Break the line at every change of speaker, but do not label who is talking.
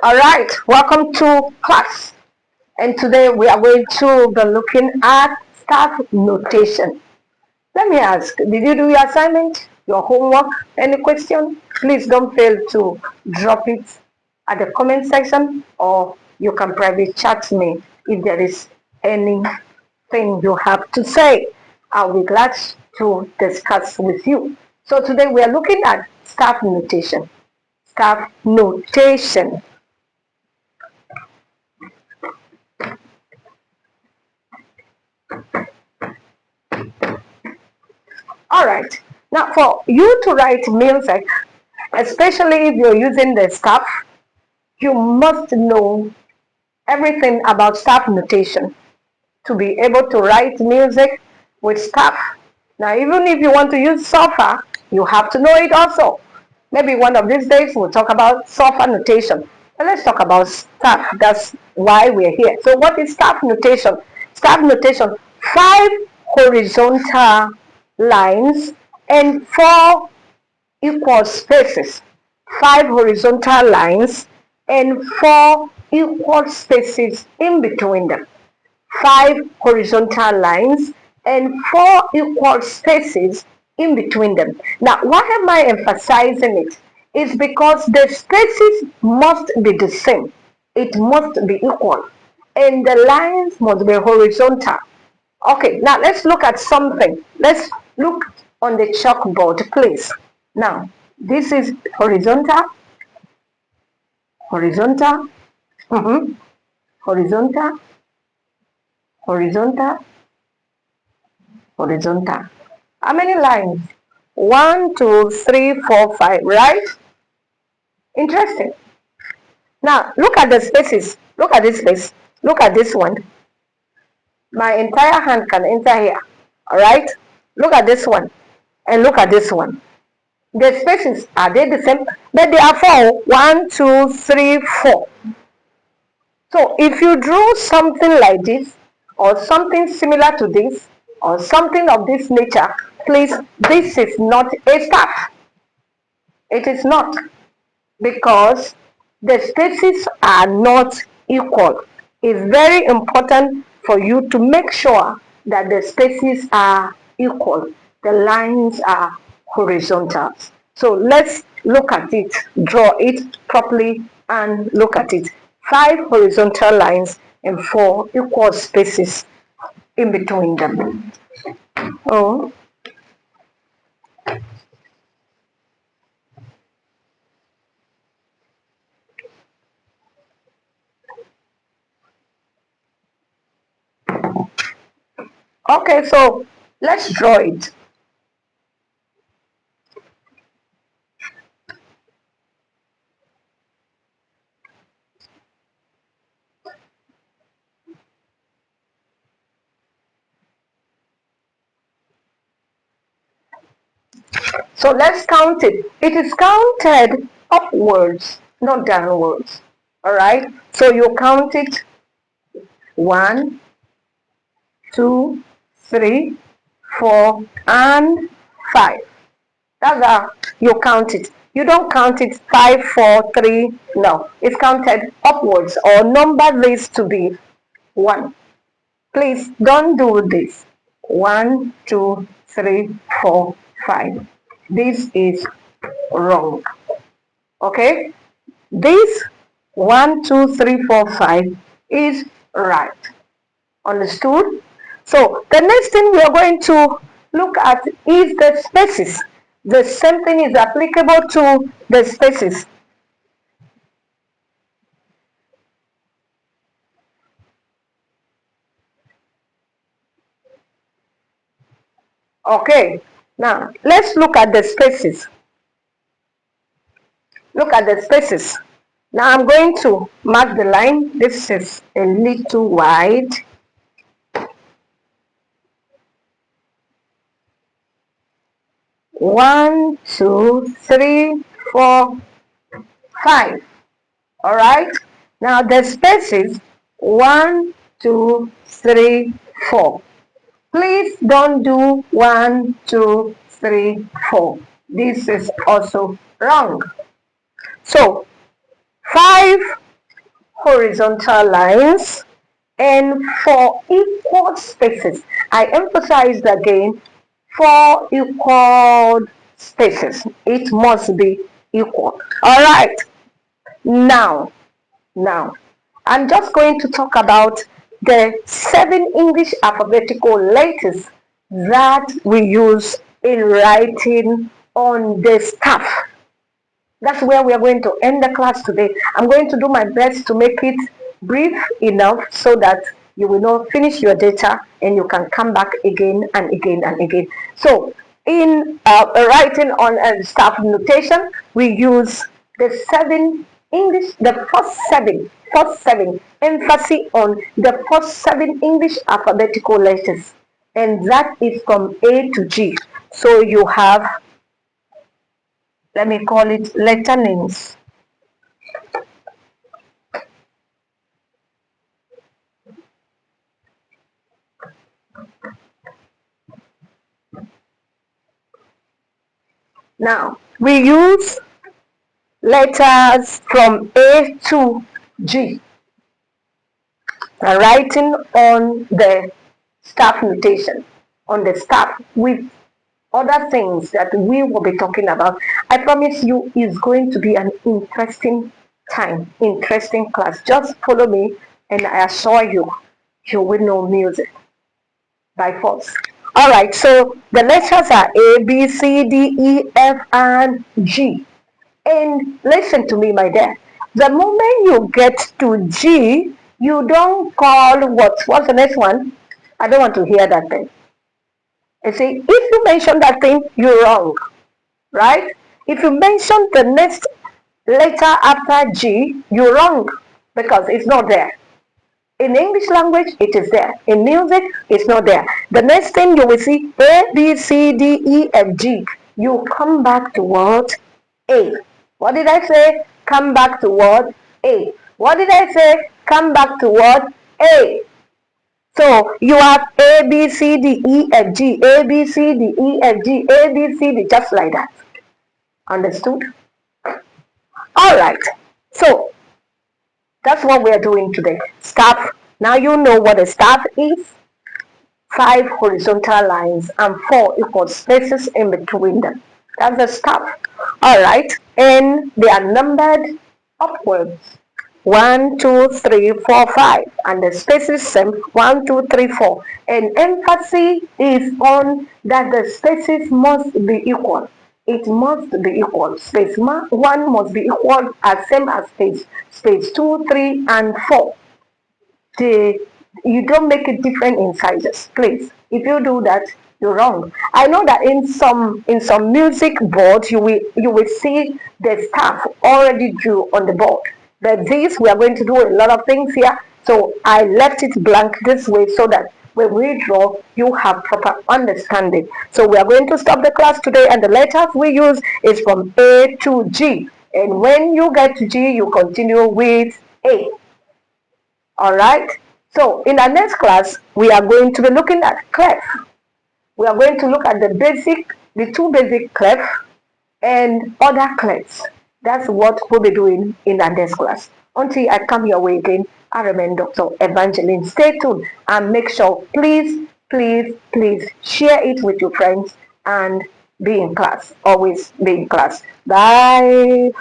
All right, welcome to class. And today we are going to be looking at staff notation. Let me ask, did you do your assignment, your homework, any question? Please don't fail to drop it at the comment section, or you can private chat me if there is anything you have to say. I'll be glad to discuss with you. So today we are looking at staff notation. Staff notation. All right. Now, for you to write music, especially if you're using the staff, you must know everything about staff notation to be able to write music with staff. Now, even if you want to use software, you have to know it also. Maybe one of these days we'll talk about software notation. But let's talk about staff. That's why we're here. So, what is staff notation? Staff notation: five horizontal lines and four equal spaces. Five horizontal lines and four equal spaces in between them. Five horizontal lines and four equal spaces in between them. Now, why am I emphasizing it? It's because the spaces must be the same. It must be equal. And the lines must be horizontal. Okay, now let's look at something. Let's look on the chalkboard, please. Now, this is horizontal, horizontal, mhm, horizontal, horizontal, horizontal. How many lines? One, two, three, four, five, right? Interesting. Now, look at the spaces. Look at this space. Look at this one. My entire hand can enter here. All right? Look at this one. And look at this one. The spaces, are they the same? But they are four. One, two, three, four. So if you draw something like this, or something similar to this, or something of this nature, please, this is not a staff. It is not, because the spaces are not equal. It's very important for you to make sure that the spaces are equal. The lines are horizontal. So let's look at it, draw it properly and look at it. Five horizontal lines and four equal spaces in between them. Oh, okay, so let's draw it. So let's count it. It is counted upwards, not downwards. All right. So you count it: one, two, three, four, and five. That's how you count it. You don't count it five, four, three. No, it's counted upwards, or number this to be one. Please don't do this. One, two, three, four, five. This is wrong. Okay? This 1, 2, 3, 4, 5 is right. Understood? So the next thing we are going to look at is the spaces. The same thing is applicable to the spaces. Okay, now let's look at the spaces. Look at the spaces. Now I'm going to mark the line. This is a little wide. One, two, three, four, five. All right. Now the spaces: one, two, three, four. Please don't do 1, 2, 3, 4. This is also wrong. So 5 horizontal lines and 4 equal spaces. I emphasize again, 4 equal spaces. It must be equal. All right. Now, now, I'm just going to talk about the 7 English alphabetical letters that we use in writing on the staff. That's where we are going to end the class today. I'm going to do my best to make it brief enough so that you will not finish your data and you can come back again and again and again. So, in writing on staff notation, we use the 7 English, the first seven, emphasis on the first 7 English alphabetical letters, and that is from A to G. So you have, let me call it letter names. Now, we use letters from A to G, writing on the staff notation, on the staff with other things that we will be talking about. I promise you it's going to be an interesting time, interesting class. Just follow me and I assure you, you will know music by force. All right, so the letters are A, B, C, D, E, F, and G. And listen to me, my dear. The moment you get to G, you don't call what's the next one? I don't want to hear that thing. You see, if you mention that thing, you're wrong, right? If you mention the next letter after G, you're wrong because it's not there. In English language, it is there. In music, it's not there. The next thing you will see A, B, C, D, E, F, G. You come back to what? A. What did I say? Come back to what? A. What did I say? Come back to what? A. So you have A, B, C, D, E, F, G, A, B, C, D, E, F, G, A, B, C, D, just like that. Understood? All right. So that's what we're doing today. Staff. Now you know what a staff is. 5 horizontal lines and 4 equal spaces in between them. That's the staff. All right. And they are numbered upwards. 1, 2, 3, 4, 5, and the spaces same 1, 2, 3, 4. And emphasis is on that the spaces must be equal. It must be equal. Space 1 must be equal as same as space 2, 3, and 4. You don't make it different in sizes, please. If you do that, you're wrong. I know that in some music boards you will see the staff already drew on the board. But this we are going to do a lot of things here. So I left it blank this way so that when we draw, you have proper understanding. So we are going to stop the class today, and the letters we use is from A to G. And when you get to G, you continue with A. All right. So in our next class, we are going to be looking at clef. We are going to look at the 2 basic clef and other clefs. That's what we'll be doing in our next class. Until I come your way again, I remain Dr. Evangeline. Stay tuned and make sure, please, please, please share it with your friends and be in class. Always be in class. Bye.